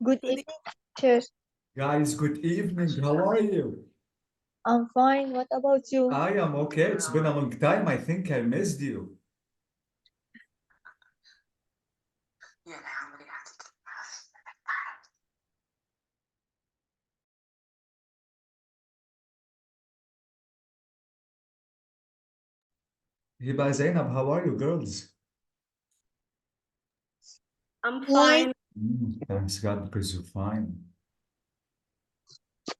Good evening, teachers. Guys, good evening. How are you? I'm fine. What about you? I am okay. It's been a long time. I think I missed you. Hiba Zainab, how are you, girls? I'm fine. Thanks God, because you're fine.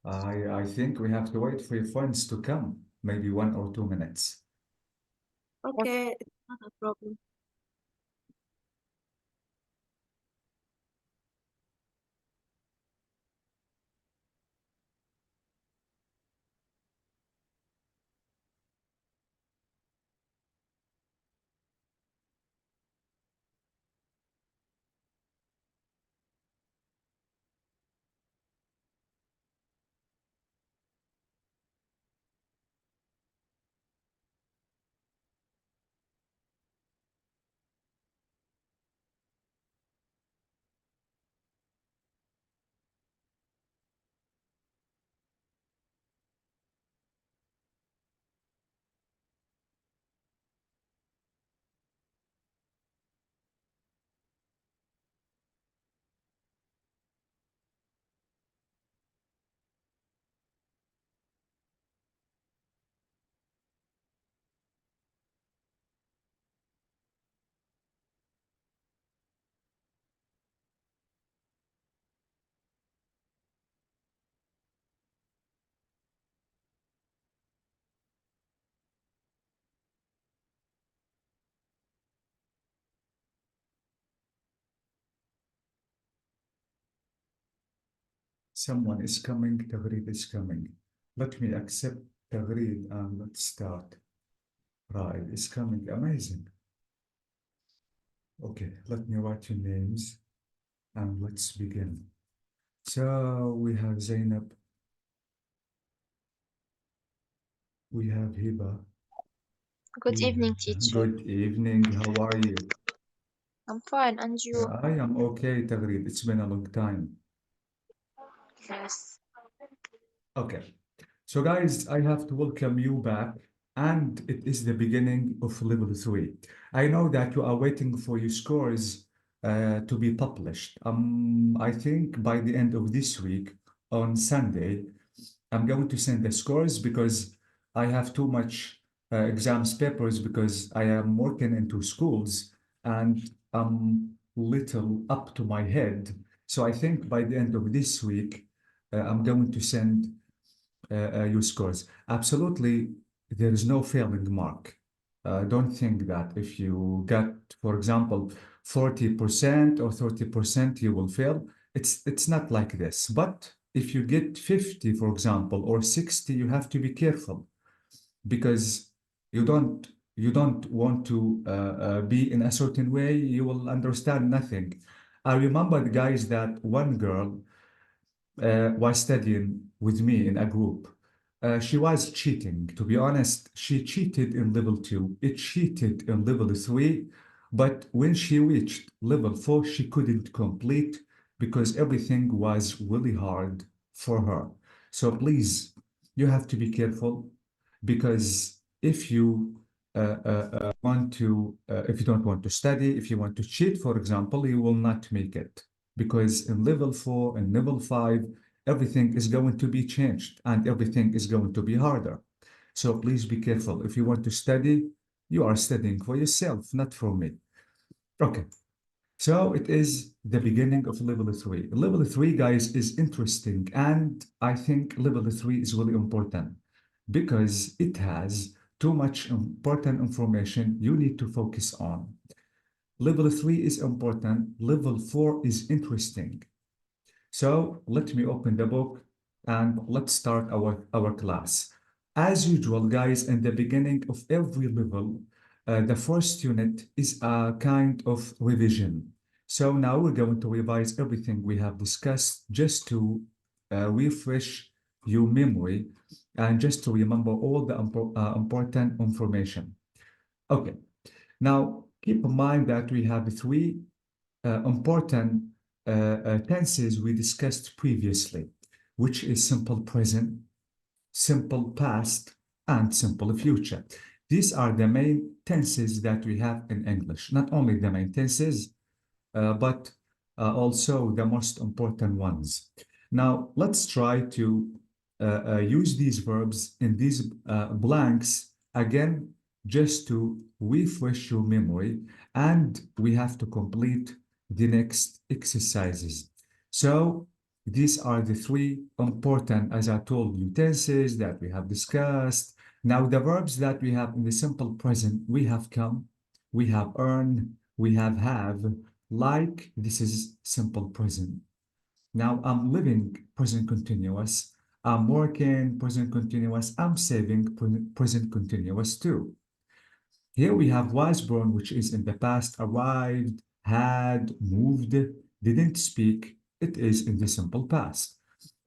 I think we have to wait for your friends to come, maybe 1 or 2 minutes. Okay, it's not a problem. Someone is coming, Tagreed is coming. Let me accept Tagreed and let's start. Right, it's coming. Amazing. Okay, let me write your names and let's begin. So we have Zainab, we have Hiba, Good we evening, have teacher. good evening. How are you? I'm fine. And you? I am okay, Tagreed. It's been a long time. Yes. Okay. So guys, I have to welcome you back, and it is the beginning of level 3. I know that you are waiting for your scores to be published. I think by the end of this week, on Sunday, I'm going to send the scores because I have too much exams papers because I am working into schools and I'm little up to my head. So I think by the end of this week, I'm going to send your scores. Absolutely, there is no failing mark. Don't think that if you get, for example, 40% or 30%, you will fail. It's not like this. But if you get 50, for example, or 60, you have to be careful because you don't you don't want to be in a certain way. You will understand nothing. I remember the guys that one girl was studying with me in a group. She was cheating. To be honest, she cheated in level 2. It cheated in level 3. But when she reached level 4, she couldn't complete because everything was really hard for her. So please, you have to be careful because if you don't want to study, if you want to cheat, for example, you will not make it because in level 4 and level 5, everything is going to be changed and everything is going to be harder. So please be careful. If you want to study, you are studying for yourself, not for me. Okay. So it is the beginning of level 3. Level 3, guys, is interesting. And I think level 3 is really important because it has too much important information you need to focus on. Level 3 is important. Level 4 is interesting. So let me open the book and let's start our class. As usual, guys, in the beginning of every level, the first unit is a kind of revision. So now we're going to revise everything we have discussed just to refresh your memory and just to remember all the important information. Okay, now keep in mind that we have three important tenses we discussed previously, which is simple present, simple past, and simple future. These are the main tenses that we have in English. Not only the main tenses, but also the most important ones. Now, let's try to use these verbs in these blanks again, just to refresh your memory, and we have to complete the next exercises. So, these are the three important, as I told you, tenses that we have discussed. Now, the verbs that we have in the simple present, we have come, we have earn, we have, like this is simple present. Now I'm living present continuous. I'm working present continuous. I'm saving present continuous too. Here we have was born, which is in the past, arrived, had, moved, didn't speak. It is in the simple past.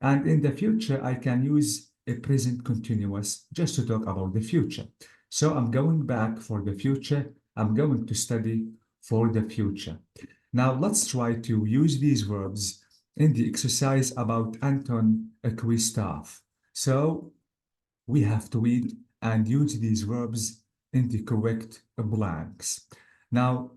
And in the future, I can use a present continuous just to talk about the future. So I'm going back for the future. I'm going to study for the future. Now let's try to use these verbs in the exercise about Anton Christoph. So we have to read and use these verbs in the correct blanks. Now,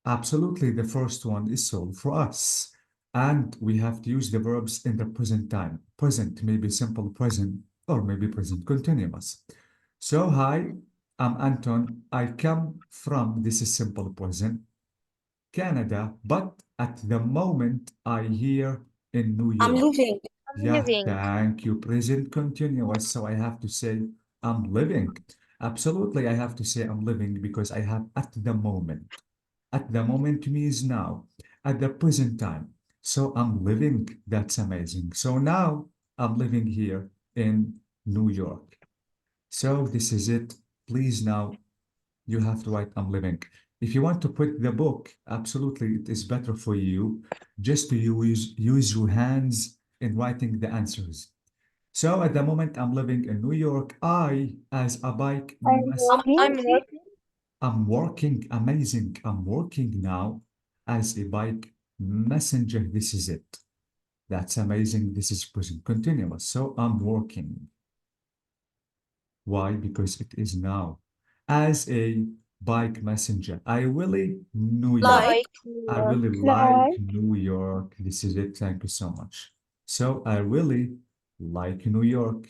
absolutely, the first one is solved for us. And we have to use the verbs in the present time. Present, maybe simple present, or maybe present continuous. So, hi, I'm Anton. I come from, this is simple present, Canada, but at the moment I here in New I'm York. living. I'm Yeah, living. thank you. Present continuous. So I have to say I'm living. Absolutely, I have to say I'm living because I have at the moment. At the moment means now, at the present time. So I'm living. That's amazing. So now I'm living here in New York. So this is it. Please now you have to write I'm living. If you want to put the book, absolutely, it is better for you just to use your hands in writing the answers. So at the moment, I'm living in New York. I, as a bike I'm I'm working. working. I'm working, amazing. I'm working now as a bike messenger. This is it. That's amazing. This is present continuous. So I'm working. Why? Because it is now. As a bike messenger, I really New York. Like, Like New I York. really like New York. This is it. Thank you so much. So I really like New York.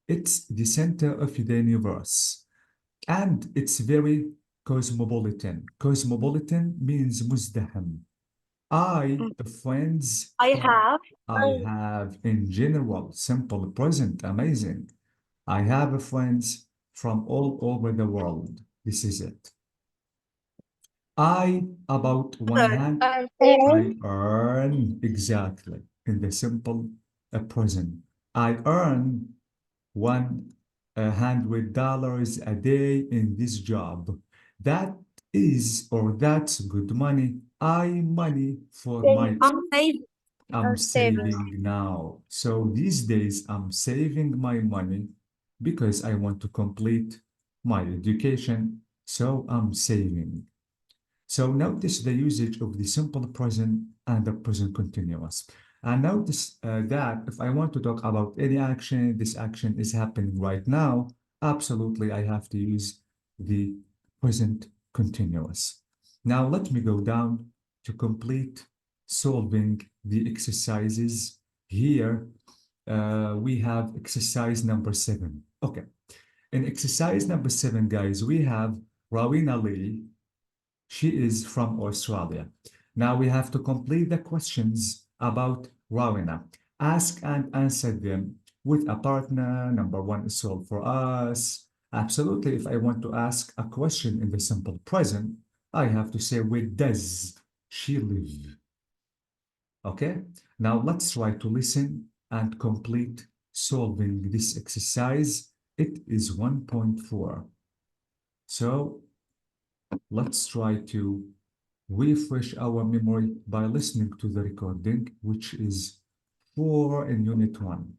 It's the center of the universe. And it's very cosmopolitan. Cosmopolitan means مزدحم. I, mm, friends I from have. I have in general, simple present, amazing. I have friends from all over the world. This is it. I, about one Earn. hand, I'm saving. I earn exactly in the simple present. I earn $100 a day in this job. That is, or that's good money. I money for my, Saving. I'm saving. I'm I'm saving. saving now. So these days I'm saving my money because I want to complete my education. So I'm saving. So notice the usage of the simple present and the present continuous. And notice that if I want to talk about any action, this action is happening right now, absolutely I have to use the present continuous. Now let me go down to complete solving the exercises. Here we have exercise number 7. Okay. In exercise number 7, guys, we have Rawina Lee. She is from Australia. Now we have to complete the questions about Rawina. Ask and answer them with a partner. Number 1 is solved for us. Absolutely, if I want to ask a question in the simple present, I have to say, where does she live? Okay, now let's try to listen and complete solving this exercise. It is 1.4. So let's try to refresh our memory by listening to the recording, which is 4 in Unit 1.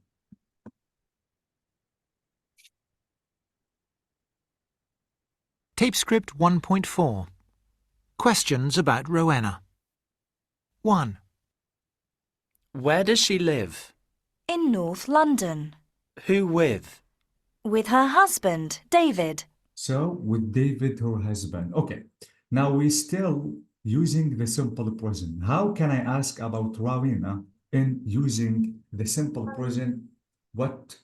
Tape script 1.4. Questions about Rowena. 1. Where does she live? In North London. Who with? With her husband, David. So with David, her husband. Okay. Now we still using the simple present. How can I ask about Rawina in using the simple present? What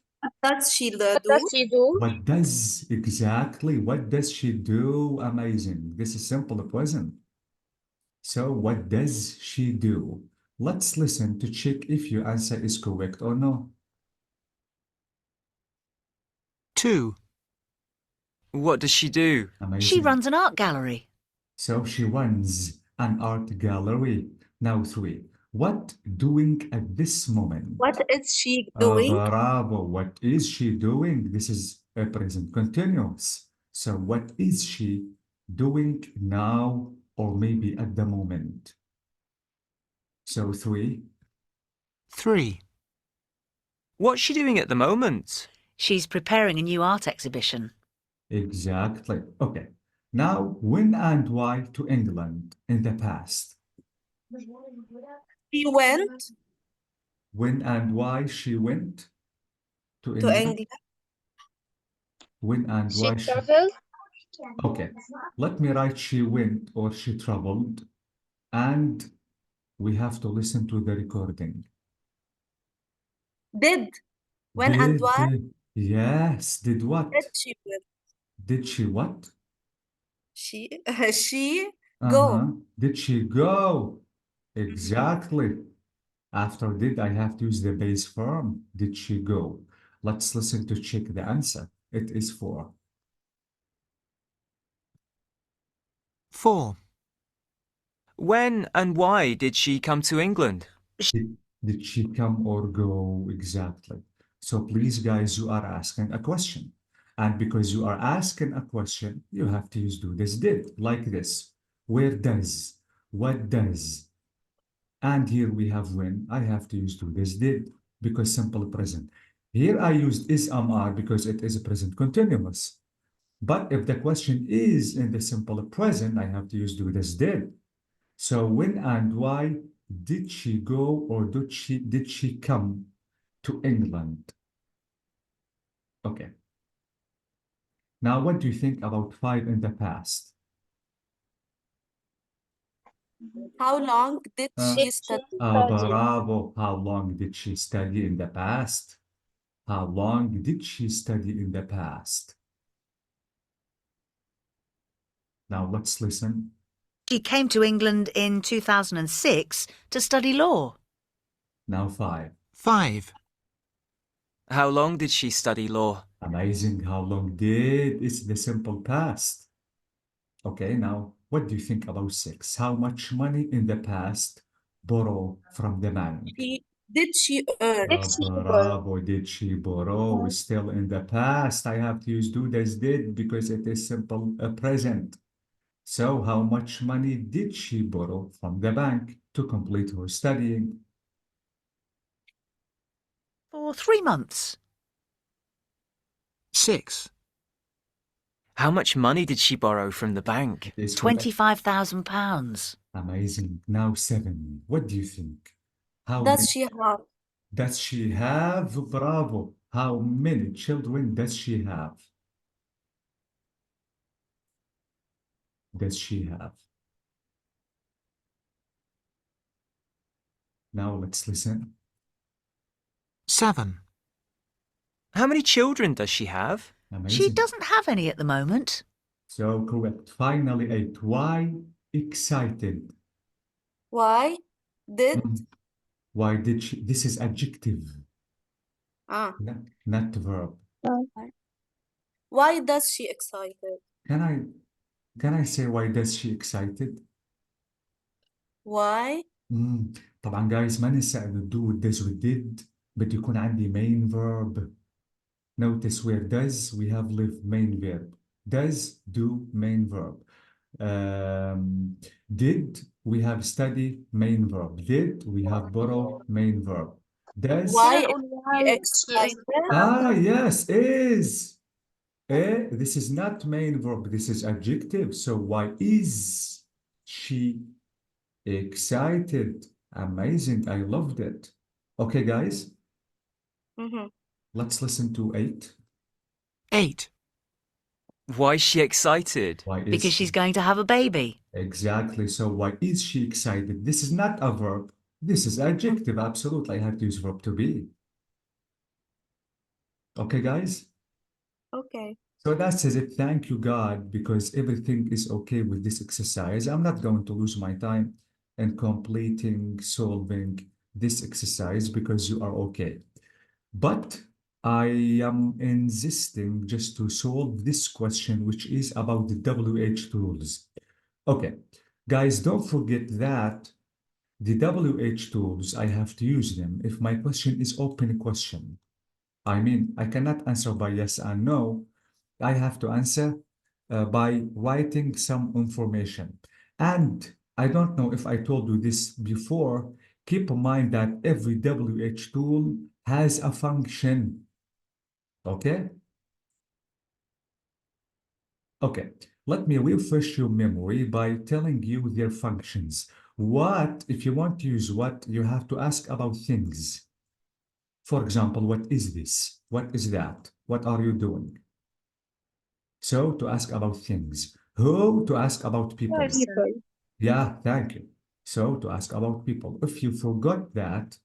Does she What do? does she do? What does exactly? What does she do? Amazing. This is simple present. So what does she do? Let's listen to check if your answer is correct or no. 2. What does she do? Amazing. She runs an art gallery. So she runs an art gallery. Now 3. What doing at this moment? What is she doing? Bravo. What is she doing? This is a present continuous. So what is she doing now or maybe at the moment? So 3. 3. What's she doing at the moment? She's preparing a new art exhibition. Exactly. Okay. Now, when and why to England in the past? She went When and why she went to to England? England. When and She why she... traveled? Okay. Let me write she went or she traveled. And we have to listen to the recording. Did. When and why Yes. Did what? did she went? Did she what? She go. Did she go? Exactly. After did, I have to use the base form. Did she go? Let's listen to check the answer. It is 4. 4. When and why did she come to England? Did she come or go? Exactly. So please, guys, you are asking a question. And because you are asking a question, you have to use do this did, like this. Where does? What does? And here we have when. I have to use do this did because simple present. Here I used is are because it is a present continuous. But if the question is in the simple present, I have to use do this did. So when and why did she go or did she come to England? Okay. Now, what do you think about 5 in the past? How long did she study? Bravo. How long did she study in the past? How long did she study in the past? Now, let's listen. She came to England in 2006 to study law. Now, 5. 5. How long did she study law? Amazing. How long did? It's the simple past. Okay, now, what do you think about 6? How much money in the past borrow from the bank? Did she earn? Did she borrow? Bravo, did she borrow? Still in the past. I have to use do this did because it is simple present. So how much money did she borrow from the bank to complete her studying? For 3 months. 6. How much money did she borrow from the bank? It is correct. £25,000. Amazing. Now 7. What do you think? How Does she have? does she have? Bravo. How many children does she have? Does she have? Now let's listen. 7. How many children does she have? Amazing. She doesn't have any at the moment. So correct. Finally 8. Why excited? Why did? Why did she? This is adjective, Ah. not verb. Why does she excited? Can I say why does she excited? Why? طبعا guys ما ننسى انه do does و did بده يكون عندي main verb. Notice where does we have live main verb. Does do main verb. Did we have study main verb. Did we have borrow main verb. Does Why Can is only she she excited? yes is. This is not main verb, this is adjective. So why is she excited? Amazing, I loved it. Okay, guys, Mm-hmm. let's listen to 8. 8. Why is she excited? Why is Because she? she's going to have a baby. Exactly. So why is she excited? This is not a verb. This is adjective. Absolutely. I have to use verb to be. Okay, guys? Okay. So that says it. Thank you, God, because everything is okay with this exercise. I'm not going to lose my time in completing solving this exercise because you are okay. But I am insisting just to solve this question, which is about the WH tools. Okay, guys, don't forget that the WH tools, I have to use them if my question is open question. I mean, I cannot answer by yes and no. I have to answer by writing some information. And I don't know if I told you this before. Keep in mind that every WH tool has a function. Okay? Okay. Let me refresh your memory by telling you their functions. What, if you want to use what, you have to ask about things. For example, what is this? What is that? What are you doing? So to ask about things. Who to ask about people. Person. Yeah, thank you. So to ask about people. If you forgot that,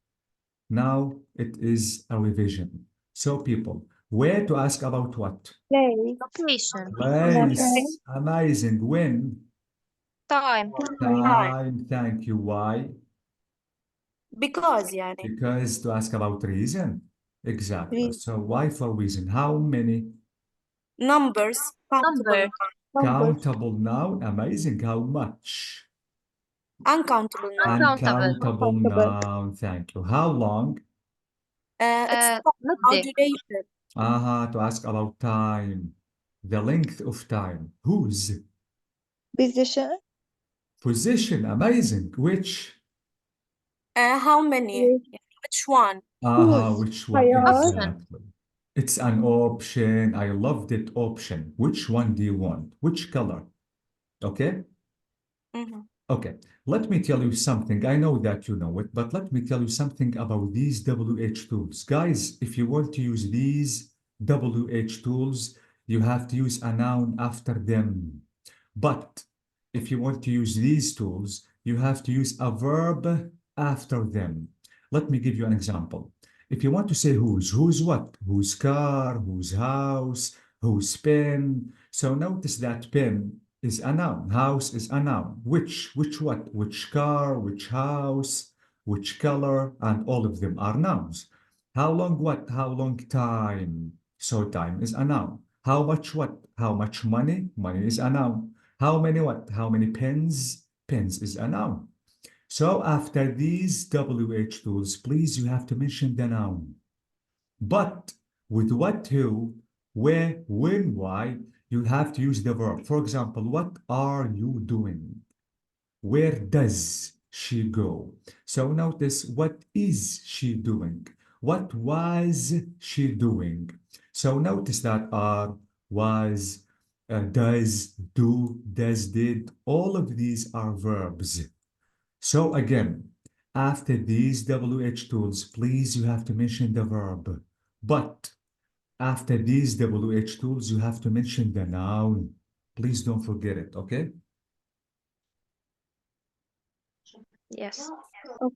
now it is a revision. So people. Where to ask about what? Place. Location. Place. Amazing. When? Time. Time. Thank you. Why? Because يعني Because to ask about reason. Exactly. So why for reason? How many? numbers countable Number. Countable noun. Amazing. How much? uncountable noun. Uncountable. Uncountable noun. Thank you. How long? It's Not how there. duration. To ask about time. The length of time. Whose? Position. Position. Amazing. Which? How many يعني which one. Which one? Option. Exactly. It's an option. I loved it. Option. Which one do you want? Which color? Okay. Mm-hmm. Okay, let me tell you something. I know that you know it, but let me tell you something about these WH tools. Guys, if you want to use these WH tools, you have to use a noun after them. But if you want to use these tools, you have to use a verb after them. Let me give you an example. If you want to say whose what? Whose car, whose house, whose pen. So notice that pen is a noun. House is a noun. Which what? Which car, which house, which color, and all of them are nouns. How long what? How long time? So time is a noun. How much what? How much money? Money is a noun. How many what? How many pens? Pens is a noun. So after these WH tools, please, you have to mention the noun. But with what, who, where, when, why, you have to use the verb. For example, what are you doing? Where does she go? So notice, what is she doing? What was she doing? So notice that are, was, does, do, does, did, all of these are verbs. So again, after these WH tools, please, you have to mention the verb. But after these WH tools, you have to mention the noun. Please don't forget it, okay? Yes.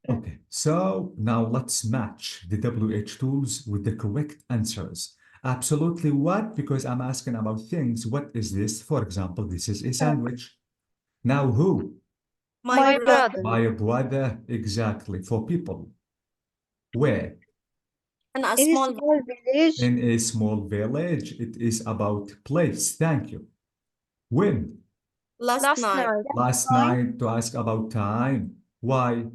Okay, so now let's match the WH tools with the correct answers. Absolutely what? Because I'm asking about things. What is this? For example, this is a sandwich. Now who? My brother My brother. Exactly. For people. Where? in a In a small small village. In a small village. It is about place. Thank you. When? last Last night night. Last night to ask about time. Why?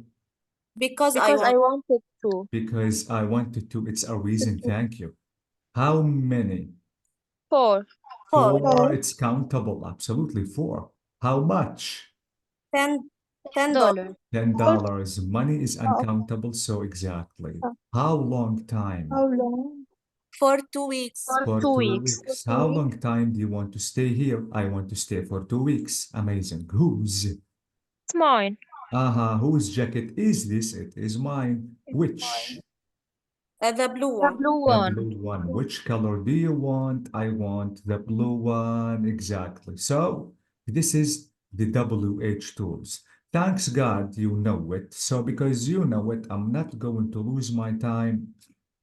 because I Because I want wanted to. Because I wanted to. It's a reason. Thank you. How many? 4. four Four. It's countable. Absolutely. Four. How much? ten $10 $10. $10. Money is uncountable. So exactly. How long time? Long? for 2 weeks. For 2 two weeks. weeks. How long time do you want to stay here? I want to stay for 2 weeks. Amazing. Whose? It's mine. Whose jacket is this? It is mine. Which? The blue The one. blue The one. blue one. Which color do you want? I want the blue one. Exactly. So this is the WH tools. Thanks God you know it. So because you know it, I'm not going to lose my time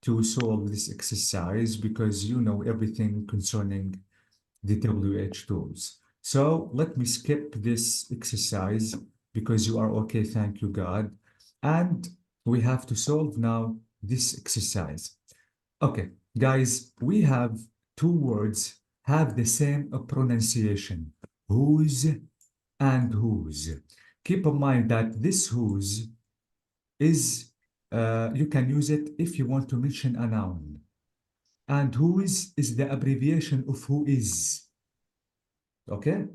to solve this exercise because you know everything concerning the WH tools. So let me skip this exercise because you are okay, thank you, God. And we have to solve now this exercise. Okay, guys, we have two words have the same pronunciation, whose and whose. Keep in mind that this whose is, you can use it if you want to mention a noun. And whose is the abbreviation of who is. Okay?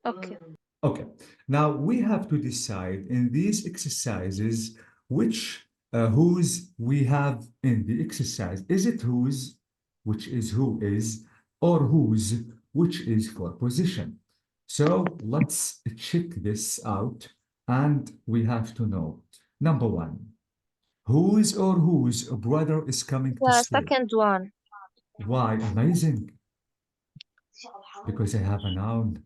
Okay. Okay. Now we have to decide in these exercises which whose we have in the exercise. Is it whose, which is who is, or whose, which is for position? So let's check this out and we have to know. Number one, whose or whose brother is coming to The school? second one. Why? Amazing. Because I have a noun.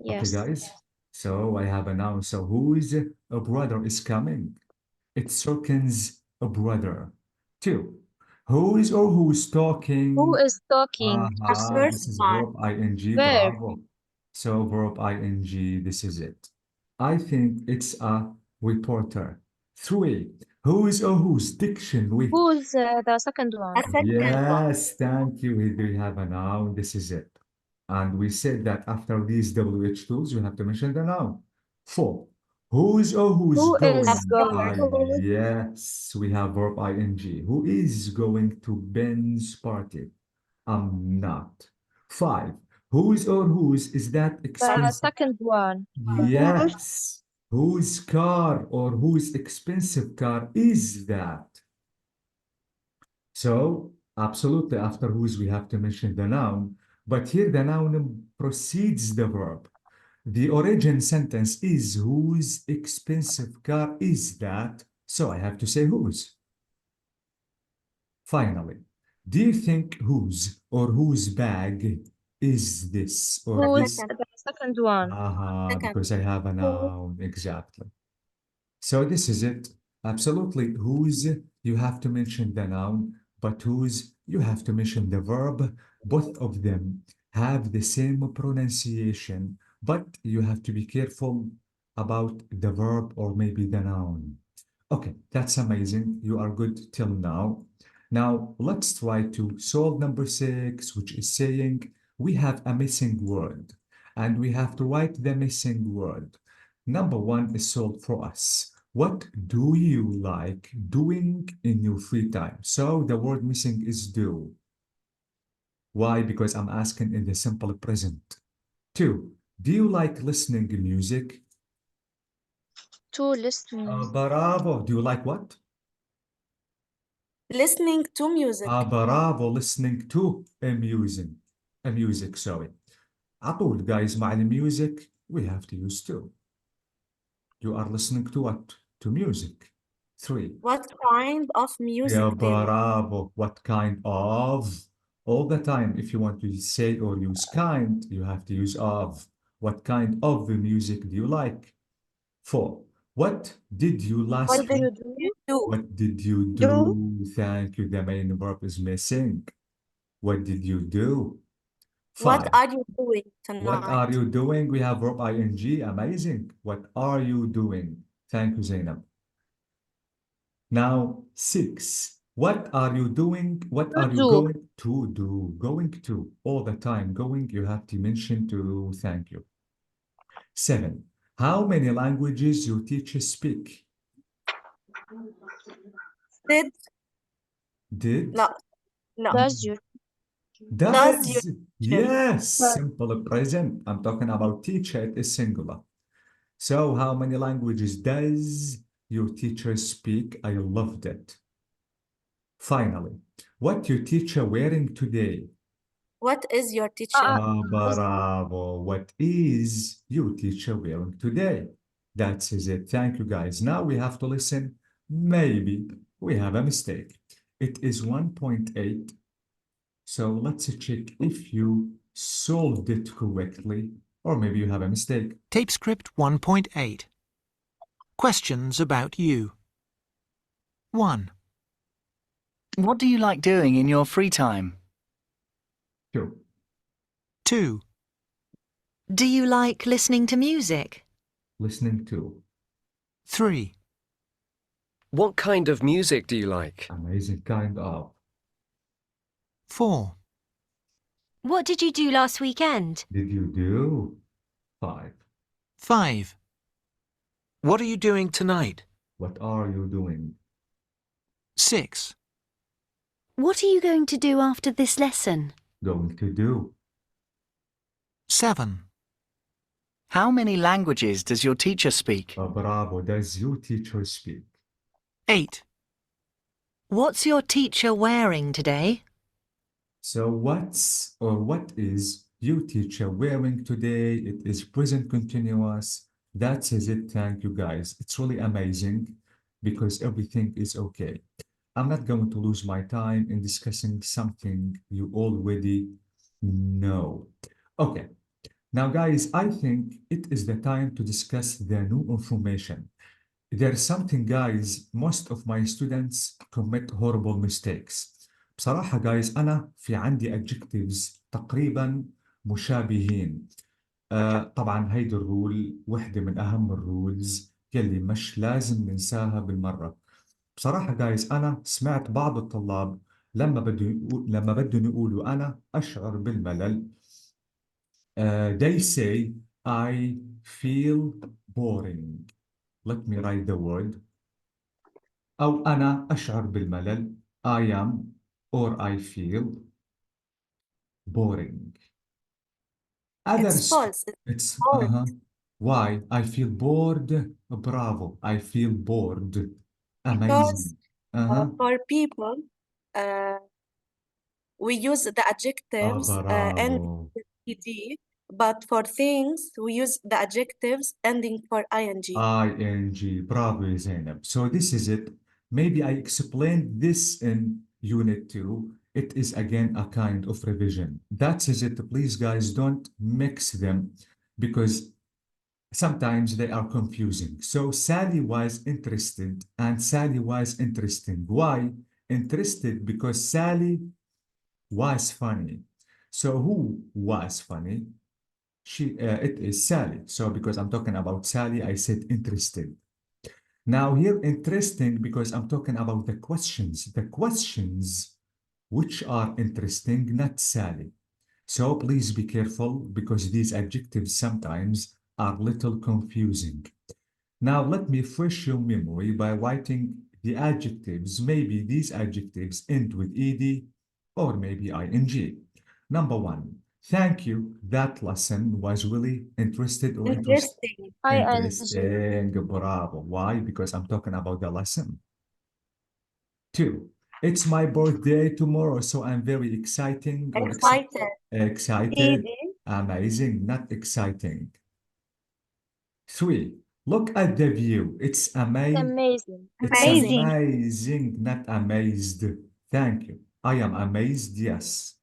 Okay, Yes. guys. So I have a noun. So whose a brother is coming? It's Sorkin's a brother. Two. Whose or who's talking? Who is talking? The first This is one. verb ing. Where? Bravo. So verb ing. This is it. I think it's a reporter. Three. Whose or whose dictionary? Who's the second one? The second one. Yes, thank you. We have a noun. This is it. And we said that after these WH tools, you have to mention the noun. Four. Who's or who's Who going? is going? Yes, we have verb ing. Who is going to Ben's party? I'm not. Five. Whose or whose is that The expensive? second one. Yes. Whose car or whose expensive car is that? So, absolutely, after whose we have to mention the noun, but here the noun precedes the verb. The origin sentence is whose expensive car is that? So I have to say whose. Finally, do you think whose or whose bag is this or Who's this? the second one? Second. Because I have a noun, exactly. So this is it. Absolutely. Whose, you have to mention the noun, but whose, you have to mention the verb. Both of them have the same pronunciation, but you have to be careful about the verb or maybe the noun. Okay, that's amazing. You are good till now. Now, let's try to solve number 6, which is saying we have a missing word and we have to write the missing word. Number 1 is solved for us. What do you like doing in your free time? So the word missing is do. Why? Because I'm asking in the simple present. 2, do you like listening to music? To listening. Bravo. Do you like what? Listening to music. برافو listening to music sorry عطول guys مع music we have to use to. You are listening to what? To music. 3. What kind of music Yeah, do you like? bravo. What kind of? All the time, if you want to say or use kind, you have to use of. What kind of music do you like? 4. What did you What last did You week? do? you do? What did you do? Thank you. The main verb is missing. What did you do? What 5. are you doing What are tonight? you doing? We have verb ing. Amazing. What are you doing? Thank you, Zainab. Now, 6. What are you doing? What To are you do. going to do? Going to. All the time. Going, you have to mention to. Thank you. 7. How many languages your teachers speak? Did Did? no no. Does your Does your Does. teacher Yes. Simple present. I'm talking about teacher. It is singular. So how many languages does your teacher speak? I loved it. Finally, what your teacher wearing today? what is your teacher? Bravo. What is your teacher wearing today? That is it. Thank you, guys. Now we have to listen maybe we have a mistake. It is 1.8. So let's check if you solved it correctly, or maybe you have a mistake. Tape script 1.8. Questions about you. 1. What do you like doing in your free time? 2. 2. Do you like listening to music? Listening to. 3. What kind of music do you like? Amazing kind of. 4. What did you do last weekend? Did you do? 5. 5. What are you doing tonight? What are you doing? 6. What are you going to do after this lesson? Going to do. 7. How many languages does your teacher speak? Bravo, does your teacher speak? 8. What's your teacher wearing today? So what's or what is your teacher wearing today? It is present continuous. That says it. Thank you guys. It's really amazing because everything is okay. I'm not going to lose my time in discussing something you already know. Okay. Now, guys, I think it is the time to discuss the new information. There's something, guys, most of my students commit horrible mistakes. بصراحة guys أنا في عندي adjectives تقريبا مشابهين. طبعا هيدي الرول وحدة من أهم الرولز يلي مش لازم ننساها بالمرة. بصراحة guys أنا سمعت بعض الطلاب لما بدهم يقولوا أنا أشعر بالملل. They say I feel boring. Let me write the word. أو أنا أشعر بالملل. I am or I feel boring. It's false. It's bored. Why? I feel bored. Bravo. I feel bored. Because Amazing. for people, we use the adjectives and Bravo. ed, but for things, we use the adjectives ending for ing. ing. Bravo, Zainab. So this is it. Maybe I explained this in Unit 2. It is again a kind of revision. That is it. Please, guys, don't mix them because sometimes they are confusing. So Sally was interested and Sally was interesting. Why? Interested because Sally was funny. So who was funny? It is Sally. So because I'm talking about Sally, I said interested. Now here interesting because I'm talking about the questions. The questions which are interesting, not Sally. So please be careful because these adjectives sometimes are little confusing. Now let me refresh your memory by writing the adjectives. Maybe these adjectives end with ed or maybe ing. Number 1, thank you. That lesson was really interested or Interesting. ing. interesting. Bravo. Why? Because I'm talking about the lesson. 2, it's my birthday tomorrow, so I'm very exciting or Excited. excited. Ed. Amazing, not exciting. 3, look at the view. It's Amazing. It's Amazing. amazing, not amazed. Thank you. I am amazed, yes.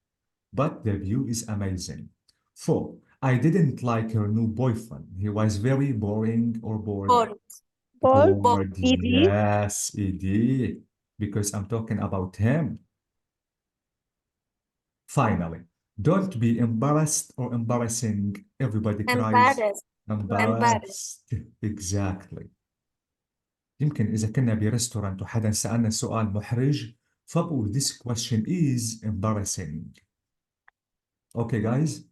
But the view is amazing. 4, I didn't like her new boyfriend. He was very boring or bored. Bored. Bored, Ed. yes, ed, because I'm talking about him. Finally, don't be embarrassed or embarrassing. Everybody cries. Embarrassed. Embarrassed. Exactly. يمكن إذا كنا بريستورانت وحدا سألنا سؤال محرج فبقول this question is embarrassing. Okay, guys?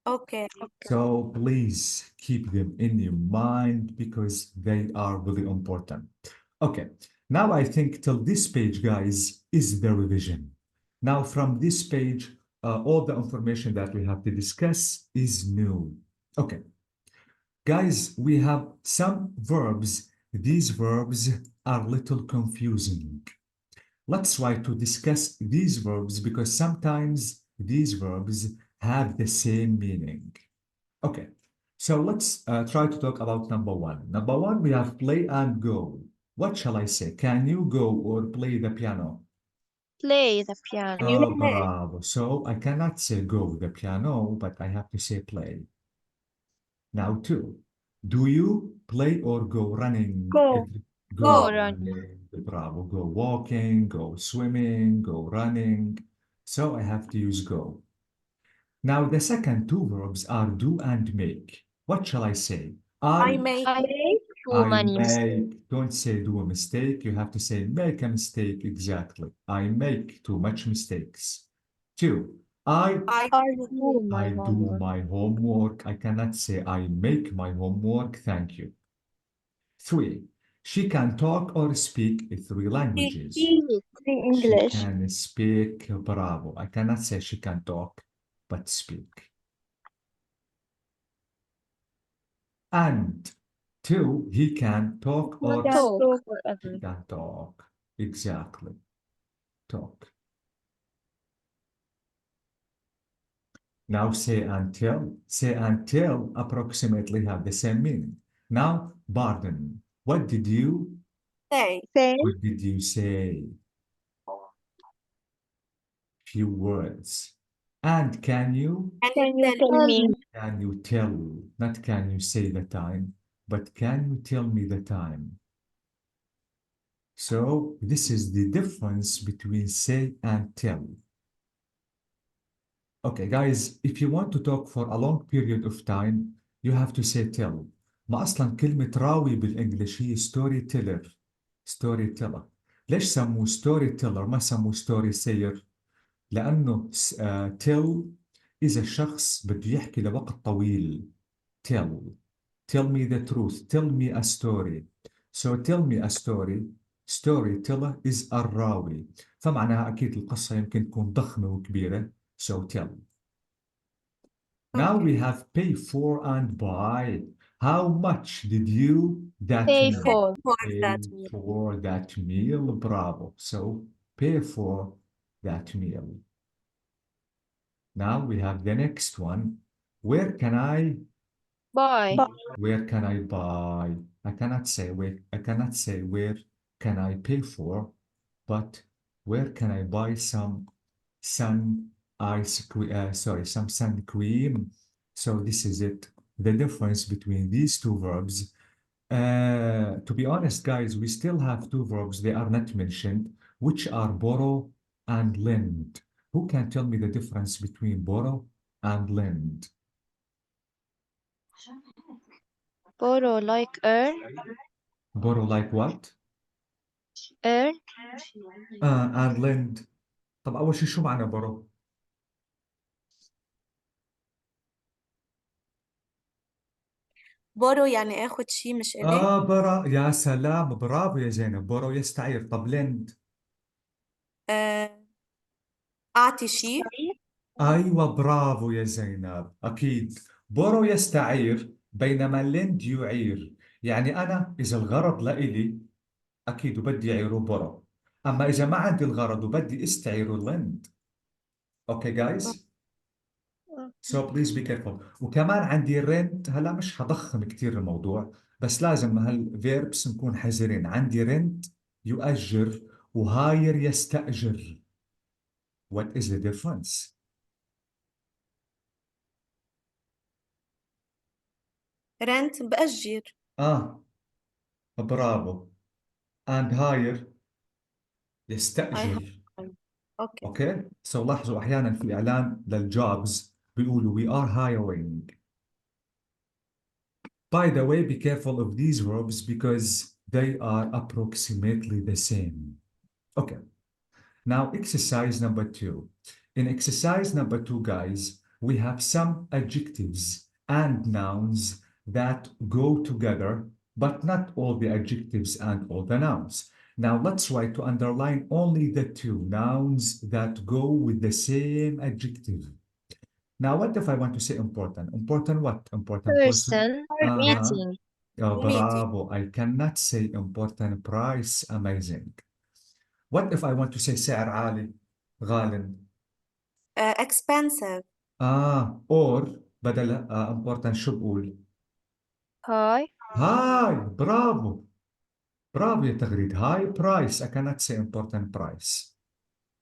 Okay. So please keep them in your mind because they are really important. Okay, now I think till this page, guys, is the revision. Now from this page, all the information that we have to discuss is new. Okay. Guys, we have some verbs. These verbs are a little confusing. Let's try to discuss these verbs because sometimes these verbs have the same meaning. Okay, So let's try to talk about number one. Number one, we have play and go. What shall I say? Can you go or play the piano? Play the piano. Can you Oh, play? bravo. So I cannot say go the piano, but I have to say play. Now two. Do you play or go running? Go. Go Go. running. Bravo. Go walking, go swimming, go running. So I have to use go. Now the second two verbs are do and make. What shall I say? I make. I make too I many mistakes. make, don't say do a mistake. You have to say make a mistake. Exactly. I make too much mistakes. Two, I I I do my I do homework. my homework. I cannot say I make my homework. Thank you. Three, she can talk or speak three languages. Speak She English. can speak, bravo. I cannot say she can talk, but speak. And two, he can talk or Talk. he can talk. Exactly. Talk. Now say and tell. Say and tell approximately have the same meaning. Now, pardon. What did you say. Say what did you say? Few words. And can you Can you tell me. can you tell? Not can you say the time, but can you tell me the time? So this is the difference between say and tell. Okay, guys, if you want to talk for a long period of time, you have to say tell. ما أصلا كلمة راوي بالإنجليش هي ستوري تيلر. ستوري تيلر. ليش سموه ستوري تيلر ما سموه ستوري سير؟ لأنه tell إذا الشخص بده يحكي لوقت طويل. Tell. Tell me the truth. Tell me a story. So tell me a story. Storyteller is الراوي. فمعناها أكيد القصة يمكن تكون ضخمة وكبيرة. So tell. Now we have pay for and buy. How much did you that Pay meal? for. for Pay that meal. for that meal. Bravo. So pay for that meal. Now we have the next one. Where can I Buy. Where can I buy? I cannot say where can I pay for, but where can I buy some sun ice cream? Some sun cream. So this is it. The difference between these two verbs. To be honest, guys, we still have two verbs. They are not mentioned, which are borrow and lend. Who can tell me the difference between borrow and lend? Borrow like earn. Borrow like what? Earn. and lend. طب أول شيء شو معنى borrow؟ borrow يعني آخد شيء مش إلي. برا يا سلام برافو يا زينب borrow يستعير طب lend أعطي شيء. أيوة برافو يا زينب أكيد borrow يستعير بينما lend يعير يعني أنا إذا الغرض لإلي أكيد وبدي أعيره borrow أما إذا ما عندي الغرض وبدي استعيره lend أوكي جايز So please be careful. وكمان عندي rent هلا مش هضخم كثير الموضوع بس لازم هالفيربس نكون حذرين عندي rent يؤجر وهاير يستأجر. What is the difference? rent بأجر. برافو. And hire I يستأجر. have. Okay. Okay? So لاحظوا أحيانا في إعلان للجوبز بيقولوا we are hiring. By the way, be careful of these verbs because they are approximately the same. Okay. Now, exercise number 2. In exercise number 2, guys, we have some adjectives and nouns that go together, but not all the adjectives and all the nouns. Now, let's try to underline only the two nouns that go with the same adjective. Now, what if I want to say important? Important what? Important person? Person. Uh-huh. Meeting. Oh, Meeting. bravo. I cannot say important price. Amazing. What if I want to say سعر عالي غال expensive. or بدل important شو بقول High. High. Bravo. Bravo يا تغريد. High price. I cannot say important price.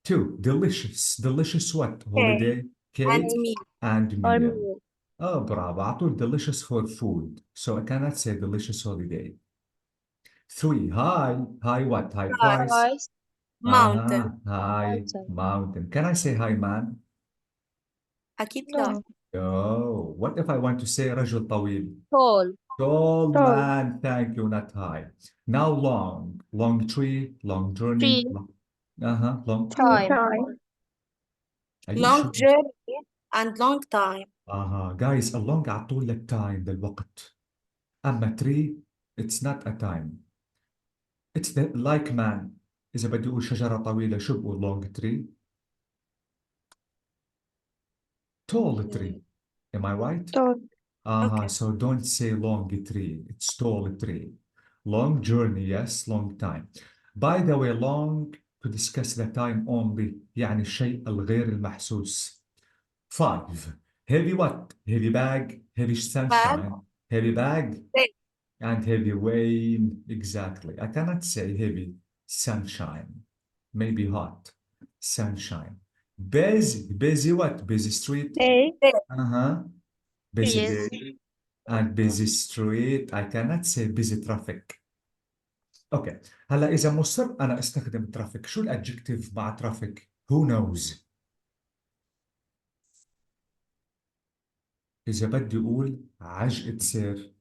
2. Delicious. Delicious what? Holiday, and cake, meal. and Or meal. meal. Oh, bravo. على طول delicious for food. So I cannot say delicious holiday. 3. High. High what? High price. Price. Mountain. High Mountain. mountain. Can I say high man? أكيد لا. No. Oh, what if I want to say رجل طويل? Tall. Tall Tall. man, thank you, not high. Now long. Long tree, long journey. Tree. Long. Time. Are you Long sure? journey and long time. Guys, along على طول للتايم للوقت. أما tree, it's not a time. It's the like man. إذا بدي أقول شجرة طويلة شو بقول long tree? Tall tree. Am I right? Tall. Okay. So don't say long tree. It's tall tree. Long journey, yes, long time. By the way, long to discuss the time only يعني الشيء الغير المحسوس. 5. Heavy what? Heavy bag, heavy sunshine, heavy bag, Rain. and heavy rain. Exactly. I cannot say heavy sunshine. Maybe hot sunshine. Busy. Busy what? Busy street. Busy Yes. day. And busy street. I cannot say busy traffic. اوكي هلا اذا مصر انا استخدم traffic شو الادجكتيف مع traffic؟ Who knows؟ اذا بدي اقول عجقة سير.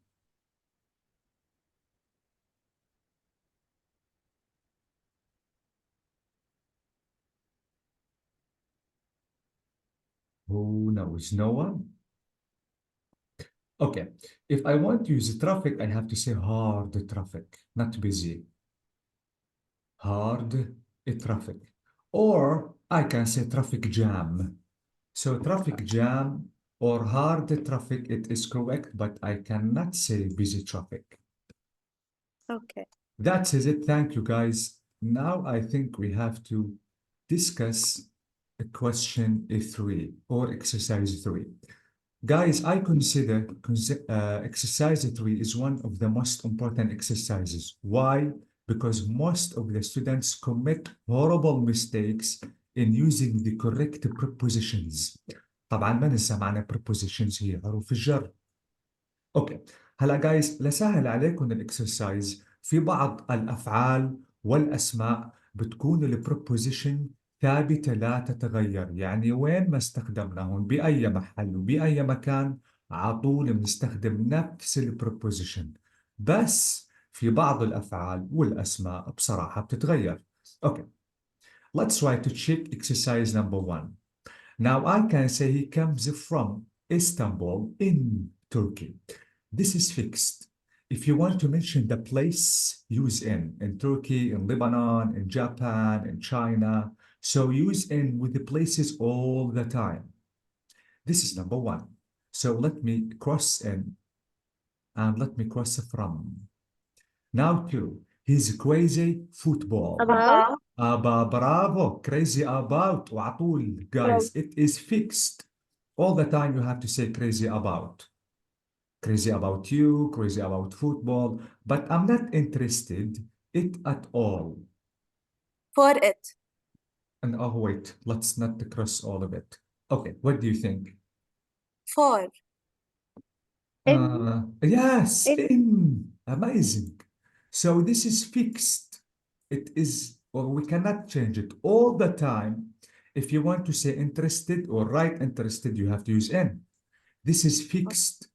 Who knows? No one? Okay. If I want to use traffic, I have to say hard traffic, not busy. Hard traffic. Or I can say traffic jam. So traffic jam or hard traffic, it is correct, but I cannot say busy traffic. Okay. That is it. Thank you, guys. Now I think we have to discuss question 3 or exercise 3. Guys, I consider exercise 3 is one of the most important exercises. Why? Because most of the students commit horrible mistakes in using the correct prepositions. طبعا ما ننسى معنا prepositions هي حروف الجر. اوكي هلا جايز لسهل عليكم الاكسرسايز في بعض الافعال والاسماء بتكون البروبوزيشن ثابته لا تتغير، يعني وين ما استخدمناهم باي محل وباي مكان على طول بنستخدم نفس البروبوزيشن، بس في بعض الافعال والاسماء بصراحه بتتغير. اوكي let's try to check exercise number 1. Now I can say he comes from Istanbul in Turkey. This is fixed. If you want to mention the place, use in Turkey, in Lebanon, in Japan, in China. So use in with the places all the time. This is number 1. So let me cross in and let me cross from. Now 2. He's crazy football. About. Bravo, crazy about. وعطول, guys, it is fixed. All the time you have to say crazy about. Crazy about you, crazy about football, but I'm not interested it at all. For it. And oh wait, let's not cross all of it. Okay, what do you think? For. Yes, in. Amazing. So this is fixed. It is, or we cannot change it all the time. If you want to say interested or write interested, you have to use in. This is fixed.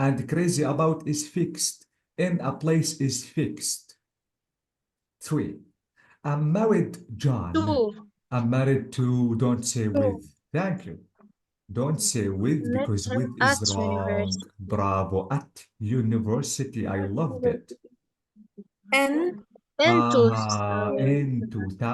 And crazy about is fixed. In a place is fixed. 3. I'm married, John. To. I'm married to, don't say with. Thank you. Don't say with because with is At wrong. university. Bravo. At university. I loved it. In. In In 2000.